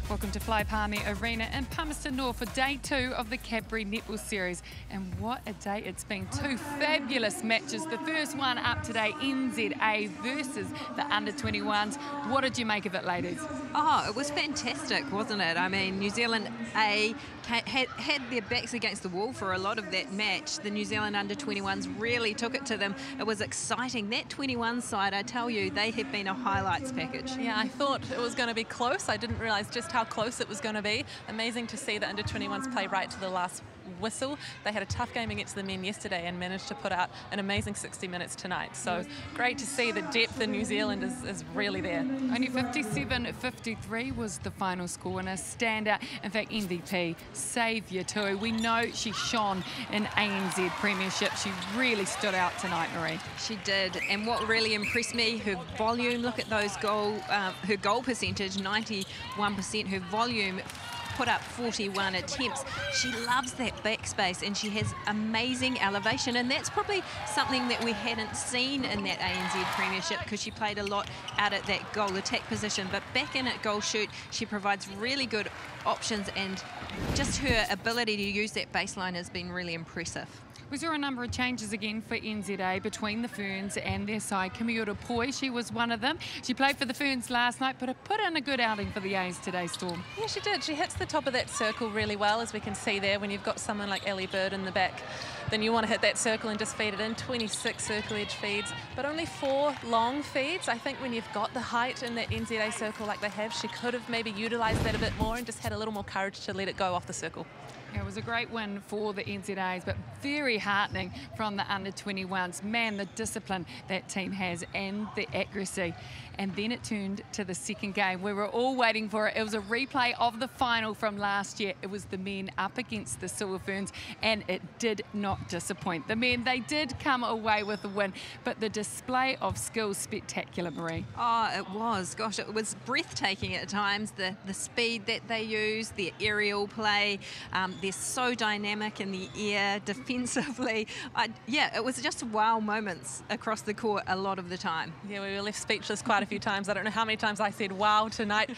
Welcome to Fly Palmy Arena in Palmerston North for day 2 of the Cadbury Netball series. And what a day it's been. 2 fabulous matches. The first one up today, NZA versus the under-21s. What did you make of it, ladies? Oh, it was fantastic, wasn't it? I mean, New Zealand A had their backs against the wall for a lot of that match. The New Zealand under-21s really took it to them. It was exciting. That 21 side, I tell you, they have been a highlights package. Yeah, I thought it was going to be close. I didn't realise just how close it was going to be. Amazing to see the under-21s play right to the last whistle. They had a tough game against the men yesterday and managed to put out an amazing 60 minutes tonight. So great to see the depth in New Zealand is really there. Only 57-53 was the final score, and a standout, in fact MVP, saviour too. We know she shone in ANZ Premiership. She really stood out tonight, Marie. She did, and what really impressed me, her volume. Look at those her goal percentage, 91%. Her volume, put up 41 attempts. She loves that backspace and she has amazing elevation, and that's probably something that we hadn't seen in that ANZ Premiership because she played a lot out at that goal attack position, but back in at goal shoot she provides really good options, and just her ability to use that baseline has been really impressive. We saw a number of changes again for NZA between the Ferns and their side. Kamiora Poi, she was one of them. She played for the Ferns last night, but put in a good outing for the A's today, Storm. Yeah, she did. She hits the top of that circle really well, as we can see there. When you've got someone like Ellie Bird in the back, then you want to hit that circle and just feed it in. 26 circle edge feeds, but only 4 long feeds. I think when you've got the height in that NZA circle like they have, she could have maybe utilised that a bit more and just had a little more courage to let it go off the circle. Yeah, it was a great win for the NZAs, but very heartening from the under-21s. Man, the discipline that team has and the accuracy. And then it turned to the second game. We were all waiting for it. It was a replay of the final from last year. It was the men up against the Silver Ferns, and it did not disappoint. The men, they did come away with the win, but the display of skill, spectacular, Marie. Oh, it was. Gosh, it was breathtaking at times. The speed that they use, their aerial play, they're so dynamic in the air, defensively. Yeah, it was just wow moments across the court a lot of the time. Yeah, we were left speechless quite a few times. I don't know how many times I said wow tonight.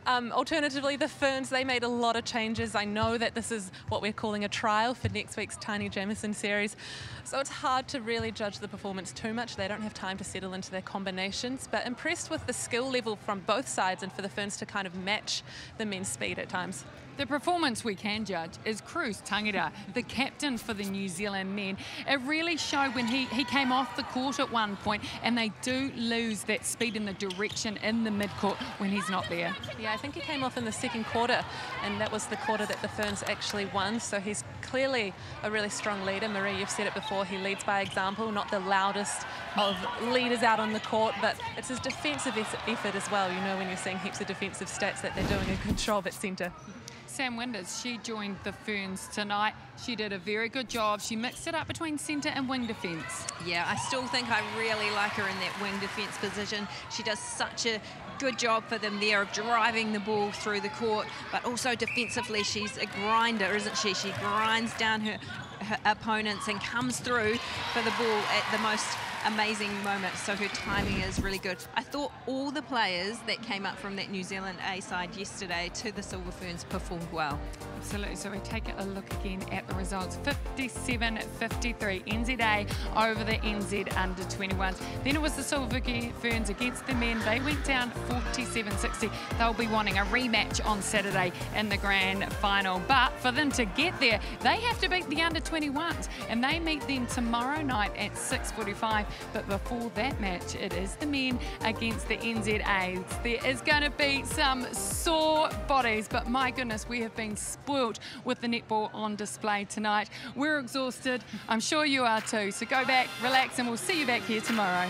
Alternatively, the Ferns, they made a lot of changes. I know that this is what we're calling a trial for next week's Tiny Jamison series, so it's hard to really judge the performance too much. They don't have time to settle into their combinations, but impressed with the skill level from both sides and for the Ferns to kind of match the men's speed at times. The performance we can judge is Cruz Tangata, the captain for the New Zealand men. It really showed when he came off the court at one point, and they do lose that speed in the direction in the mid-court when he's not there. Yeah, I think he came off in the second quarter, and that was the quarter that the Ferns actually won, so he's clearly a really strong leader. Marie, you've said it before, he leads by example, not the loudest of leaders out on the court, but it's his defensive effort as well. You know, when you're seeing heaps of defensive stats, that they're doing a good job at centre. Sam Winders, she joined the Ferns tonight. She did a very good job. She mixed it up between centre and wing defence. Yeah, I still think I really like her in that wing defence position. She does such a good job for them there of driving the ball through the court, but also defensively she's a grinder, isn't she? She grinds down her opponents and comes through for the ball at the most amazing moments, so her timing is really good. I thought all the players that came up from that New Zealand A side yesterday to the Silver Ferns performed well. Absolutely, so we take a look again at the results. 57-53 NZA over the NZ under-21s. Then it was the Silver Ferns against the men. They went down 47-60. They'll be wanting a rematch on Saturday in the grand final, but for them to get there, they have to beat the under-21s, and they meet them tomorrow night at 6:45. But before that match, it is the men against the NZAs. There is going to be some sore bodies, but my goodness, we have been spoilt with the netball on display tonight. We're exhausted. I'm sure you are too. So go back, relax, and we'll see you back here tomorrow.